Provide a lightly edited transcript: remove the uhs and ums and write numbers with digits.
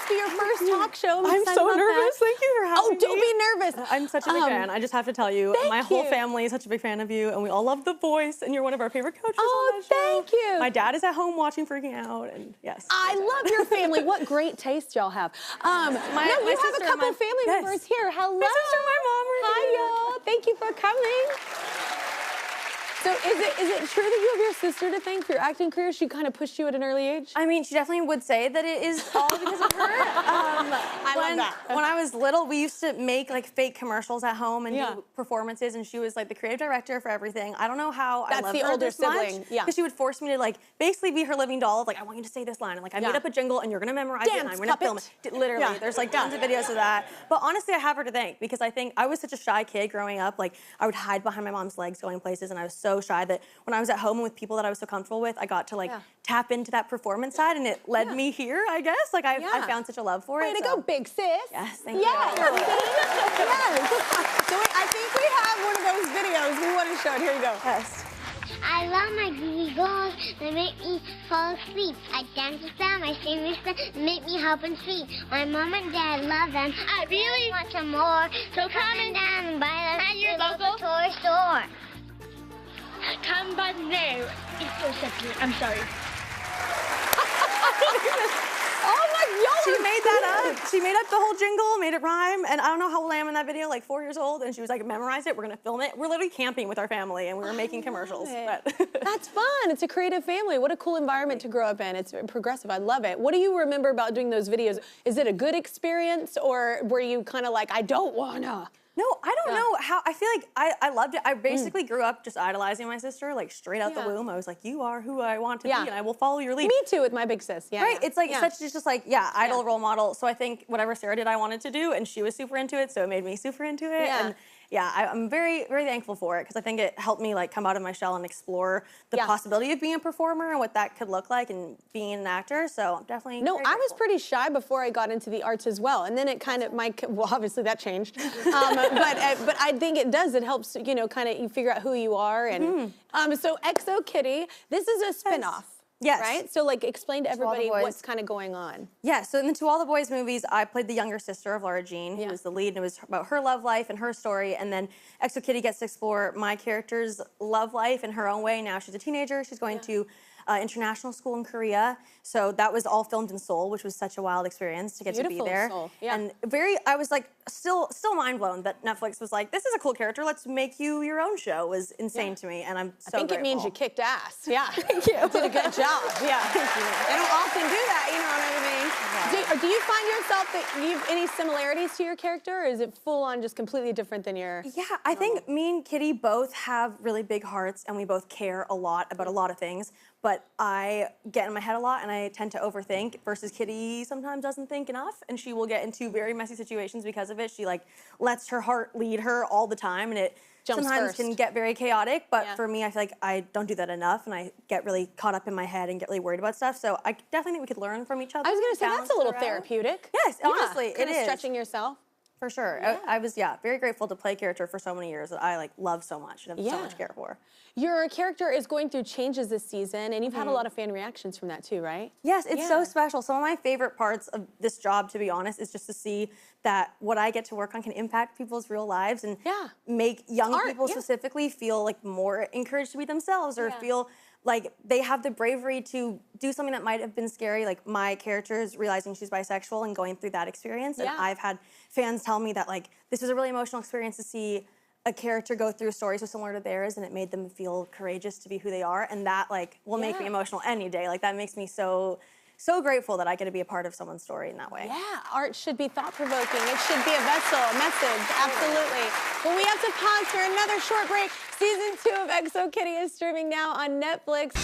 be your first talk show. I'm so nervous. Thank you for having me. Oh, don't be nervous. I'm such a big fan. I just have to tell you, my whole family is such a big fan of you, and we all love The Voice, and you're one of our favorite coaches on that show. Thank you. My dad is at home watching, freaking out, and yes. I love your family. What great taste y'all have. You have a couple family members here. Hello. My sister, my mom. Hi, y'all. Thank you for coming. So is it true that you have your sister to thank for your acting career? She kind of pushed you at an early age? I mean, she definitely would say that it is all because of her. I love that. When I was little, we used to make like fake commercials at home and do performances, and she was like the creative director for everything. I don't know how I loved her this much. That's the older sibling, because she would force me to like basically be her living doll of like, I want you to say this line, and like I made up a jingle and you're gonna memorize it and I'm gonna film it. Literally, there's like tons of videos of that. But honestly, I have her to thank because I think I was such a shy kid growing up. Like I would hide behind my mom's legs going places, and I was so shy that when I was at home and with people that I was so comfortable with, I got to like tap into that performance side, and it led me here, I guess. Like I found such a love for it. Way to go, big sis. Yes, thank you. Yes. So I think we have one of those videos. We want to show it. Here you go. Yes. I love my Googie dolls. They make me fall asleep. I dance with them. I sing with them. They make me hop and sweet. My mom and dad love them. I really want some more. So come and down and buy them at your local toy store. Come by the name. It's so sexy. I'm sorry. Oh my God! She made that up. She made up the whole jingle, made it rhyme, and I don't know how old I am in that video, like 4 years old, and she was like, memorize it, we're gonna film it. We're literally camping with our family, and we were making commercials. But that's fun. It's a creative family. What a cool environment to grow up in. It's progressive. I love it. What do you remember about doing those videos? Is it a good experience, or were you kind of like, I don't wanna? No, I don't know how. I feel like I loved it. I basically grew up just idolizing my sister, like straight out the womb. I was like, you are who I want to be, and I will follow your lead. Me too, with my big sis. Yeah, right. It's like such just like idol role model. So I think whatever Sarah did, I wanted to do, and she was super into it, so it made me super into it. And I'm very, very thankful for it because I think it helped me like come out of my shell and explore the possibility of being a performer and what that could look like and being an actor. So I'm definitely I was pretty shy before I got into the arts as well, and then it kind of well, obviously that changed, but I think it does. It helps, you know, kind of you figure out who you are, and so XO Kitty, this is a spinoff. Yes. Right? So, like, explain to everybody what's kind of going on. Yeah, so in the To All the Boys movies, I played the younger sister of Laura Jean, who was the lead, and it was about her love life and her story, and then XO Kitty gets to explore my character's love life in her own way. Now she's a teenager. She's going to international school in Korea. So that was all filmed in Seoul, which was such a wild experience to get to be there. Seoul. And I was like, still mind blown that Netflix was like, this is a cool character, let's make you your own show. It was insane to me, and I'm so I think grateful. it means you kicked ass. Yeah. Thank you. You did a good job. Yeah. Thank you. They don't often do that, you know what I mean? Do you find yourself that you have any similarities to your character, or is it full on just completely different than your I think me and Kitty both have really big hearts, and we both care a lot about a lot of things. But I get in my head a lot, and I tend to overthink, versus Kitty sometimes doesn't think enough, and she will get into very messy situations because of it. She like lets her heart lead her all the time, and it sometimes can get very chaotic. But for me, I feel like I don't do that enough, and I get really caught up in my head and get really worried about stuff. So I definitely think we could learn from each other. I was going to say, that's a little therapeutic. Yes, honestly, it is. Stretching yourself. For sure. I was, very grateful to play a character for so many years that I like love so much and have so much care for. Your character is going through changes this season, and you've had a lot of fan reactions from that too, right? Yes, it's so special. Some of my favorite parts of this job, to be honest, is just to see that what I get to work on can impact people's real lives and make young people specifically feel like more encouraged to be themselves, or feel like they have the bravery to do something that might have been scary. Like my character is realizing she's bisexual and going through that experience. And I've had fans tell me that like this was a really emotional experience to see a character go through a story so similar to theirs, and it made them feel courageous to be who they are. And that like will make me emotional any day. Like that makes me so grateful that I get to be a part of someone's story in that way. Yeah, art should be thought-provoking. It should be a vessel, a message, absolutely. Well, we have to pause for another short break. Season 2 of XO Kitty is streaming now on Netflix.